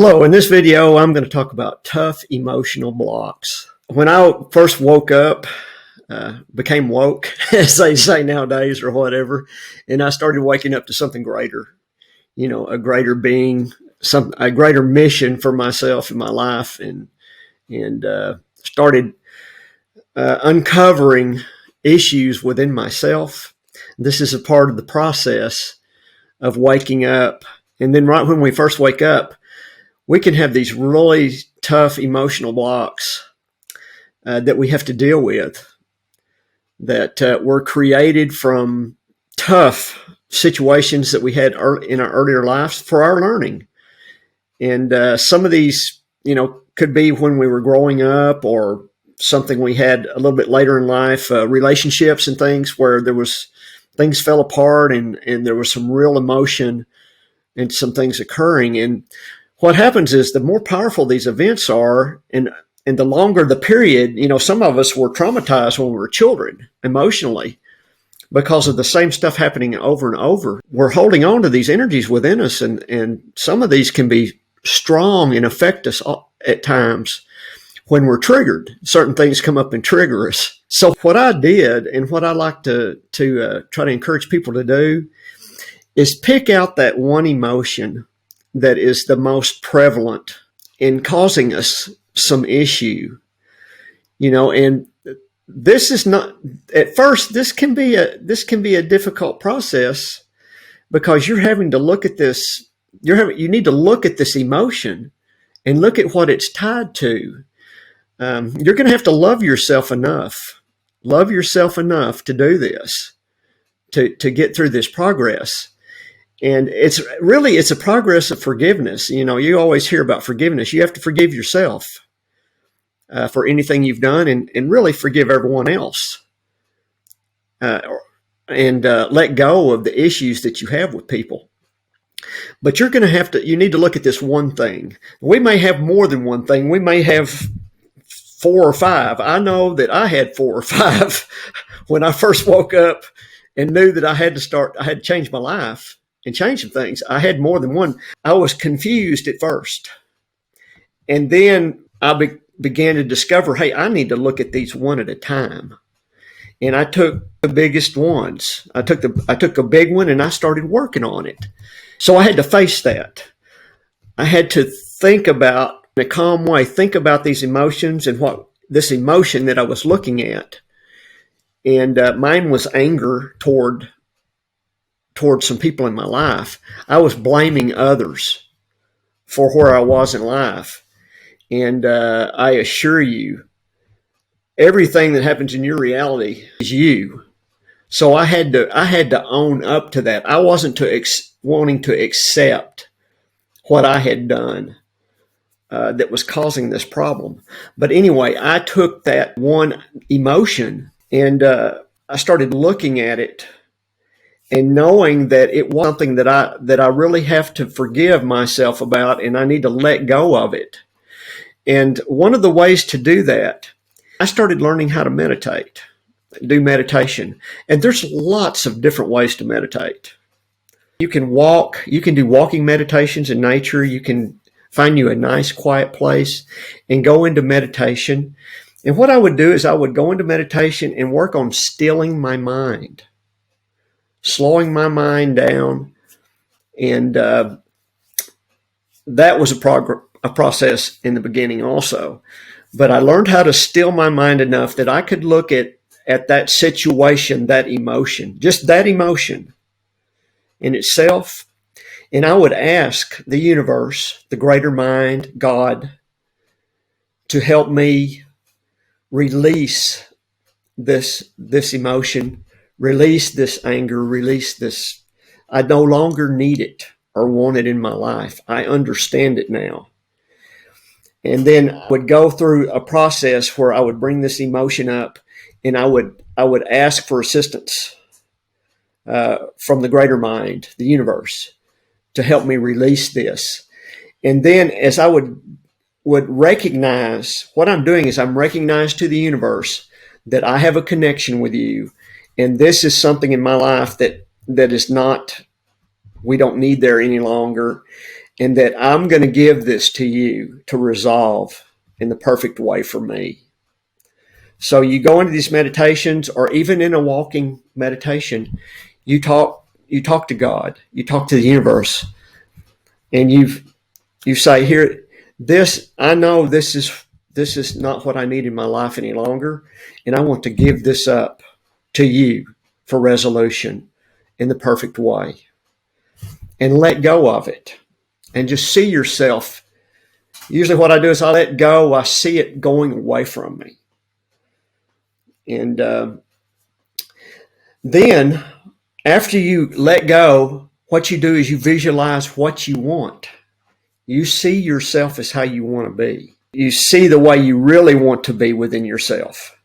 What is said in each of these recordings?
Hello, in this video, I'm going to talk about tough emotional blocks. When I first woke up, became woke, as they say nowadays or whatever, and I started waking up to something greater, a greater being, a greater mission for myself in my life, and started uncovering issues within myself. This is a part of the process of waking up. And then right when we first wake up, we can have these really tough emotional blocks that we have to deal with that were created from tough situations that we had in our earlier lives for our learning. And some of these, could be when we were growing up or something we had a little bit later in life, relationships and things where things fell apart and there was some real emotion and some things occurring. And what happens is the more powerful these events are and the longer the period, some of us were traumatized when we were children emotionally because of the same stuff happening over and over. We're holding on to these energies within us, and some of these can be strong and affect us at times when we're triggered. Certain things come up and trigger us. So what I did and what I like to try to encourage people to do is pick out that one emotion that is the most prevalent in causing us some issue, and this is not, at first, this can be a difficult process because you're having to look at this, you need to look at this emotion and look at what it's tied to. You're going to have to love yourself enough to do this, to get through this progress. And it's a progress of forgiveness. You always hear about forgiveness. You have to forgive yourself for anything you've done and really forgive everyone else. And let go of the issues that you have with people. But you need to look at this one thing. We may have more than one thing. We may have 4 or 5. I know that I had 4 or 5 when I first woke up and knew that I had to change my life and change some things. I had more than one. I was confused at first. And then I began to discover, hey, I need to look at these one at a time. And I took the biggest ones. I took a big one and I started working on it. So I had to face that. I had to think about, in a calm way, think about these emotions and what this emotion that I was looking at. And mine was anger toward some people in my life. I was blaming others for where I was in life. And I assure you, everything that happens in your reality is you. So I had to own up to that. I wasn't wanting to accept what I had done that was causing this problem. But anyway, I took that one emotion and I started looking at it and knowing that it was something that I really have to forgive myself about, and I need to let go of it. And one of the ways to do that, I started learning how to do meditation. And there's lots of different ways to meditate. You can do walking meditations in nature. You can find you a nice quiet place and go into meditation. And what I would do is I would go into meditation and work on stilling my mind, slowing my mind down. And that was a process in the beginning also. But I learned how to still my mind enough that I could look at that situation, that emotion, just that emotion in itself. And I would ask the universe, the greater mind, God, to help me release this emotion, release this anger, release this. I no longer need it or want it in my life. I understand it now. And then I would go through a process where I would bring this emotion up and I would ask for assistance from the greater mind, the universe, to help me release this. And then as I would recognize, what I'm doing is I'm recognizing to the universe that I have a connection with you. And this is something in my life that is not, we don't need there any longer. and that I'm going to give this to you to resolve in the perfect way for me. So you go into these meditations, or even in a walking meditation, you talk to God, you talk to the universe, and you say, here, this, I know this is not what I need in my life any longer, and I want to give this up to you for resolution in the perfect way, and let go of it, and just see yourself. Usually what I do is I let go. I see it going away from me. And then after you let go, what you do is you visualize what you want. You see yourself as how you want to be. You see the way you really want to be within yourself.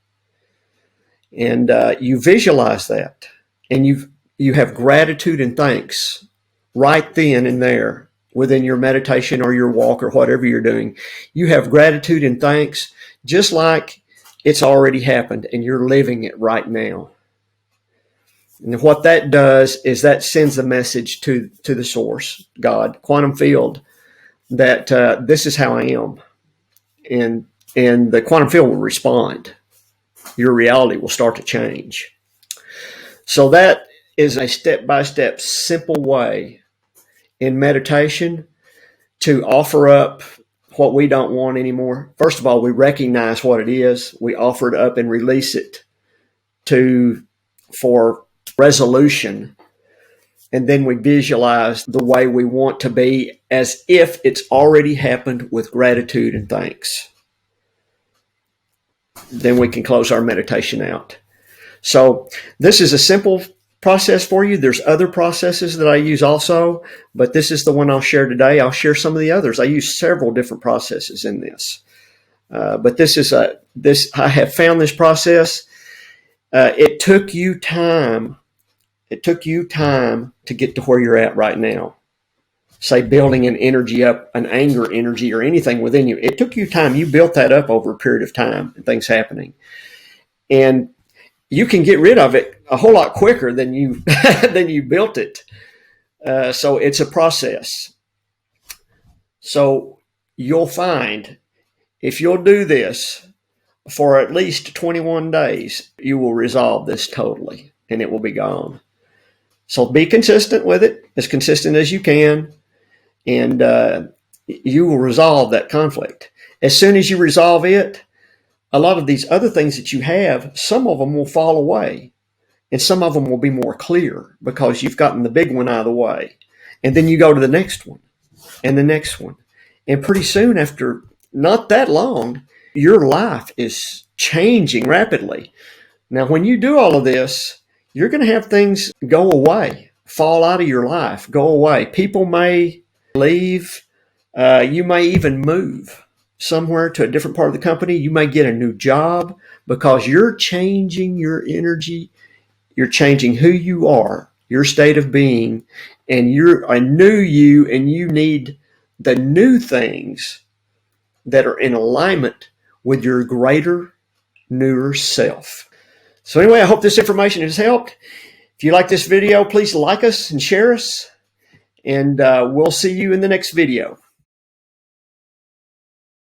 And you visualize that. And you have gratitude and thanks right then and there within your meditation or your walk or whatever you're doing. You have gratitude and thanks just like it's already happened and you're living it right now. And what that does is that sends a message to the source, God, quantum field, that this is how I am. And the quantum field will respond. Your reality will start to change. So that is a step-by-step simple way in meditation to offer up what we don't want anymore. First of all, we recognize what it is. We offer it up and release it for resolution. And then we visualize the way we want to be as if it's already happened with gratitude and thanks. Then we can close our meditation out. So this is a simple process for you. There's other processes that I use also, but this is the one I'll share today. I'll share some of the others. I use several different processes in this. But I have found this process. It took you time. It took you time to get to where you're at right now. Say building an energy up, an anger energy or anything within you. It took you time. You built that up over a period of time and things happening. And you can get rid of it a whole lot quicker than you built it. So it's a process. So you'll find if you'll do this for at least 21 days, you will resolve this totally and it will be gone. So be consistent with it, as consistent as you can, and you will resolve that conflict. As soon as you resolve it, a lot of these other things that you have, some of them will fall away and some of them will be more clear because you've gotten the big one out of the way. And then you go to the next one and the next one. And pretty soon, after not that long, your life is changing rapidly. Now, when you do all of this, you're going to have things go away, fall out of your life, go away. People may leave. You may even move somewhere to a different part of the company. You may get a new job because you're changing your energy. You're changing who you are, your state of being, and you're a new you, and you need the new things that are in alignment with your greater, newer self. So anyway, I hope this information has helped. If you like this video, please like us and share us, and we'll see you in the next video.